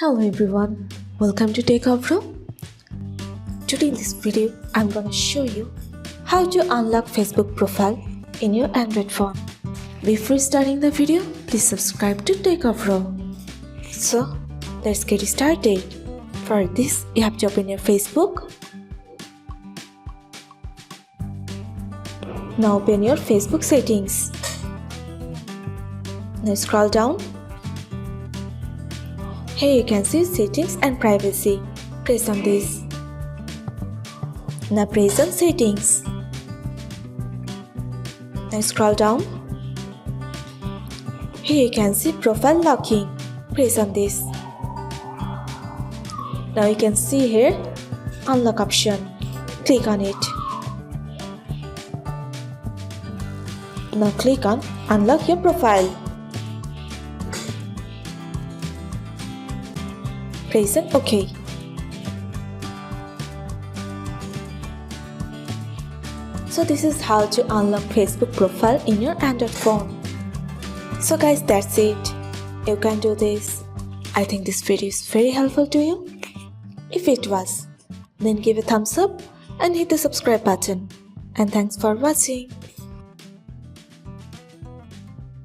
Hello everyone, welcome to Techavro. Today in this video, I'm gonna show you how to unlock Facebook profile in your Android phone. Before starting the video, please subscribe to Techavro. So, let's get started. For this, you have to open your Facebook. Now open your Facebook settings. Now scroll down. Here you can see settings and privacy. Press on this. Now press on settings. Now scroll down. Here you can see profile locking. Press on this. Now you can see here unlock option. Click on it. Now click on unlock your profile. Press on OK. So this is how to unlock Facebook profile in your Android phone. So guys, that's it. You can do this. I think this video is very helpful to you. If it was, then give a thumbs up and hit the subscribe button. And thanks for watching.